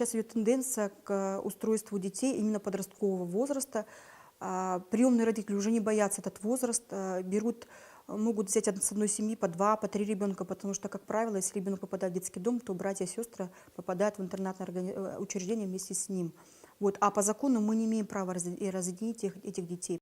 сейчас идет тенденция к устройству детей именно подросткового возраста. Приемные родители уже не боятся этот возраст, могут взять с одной семьи по 2, по 3 ребенка, потому что, как правило, если ребенок попадает в детский дом, то братья и сестры попадают в интернатное учреждение вместе с ним. Вот. А по закону мы не имеем права разъединить этих детей.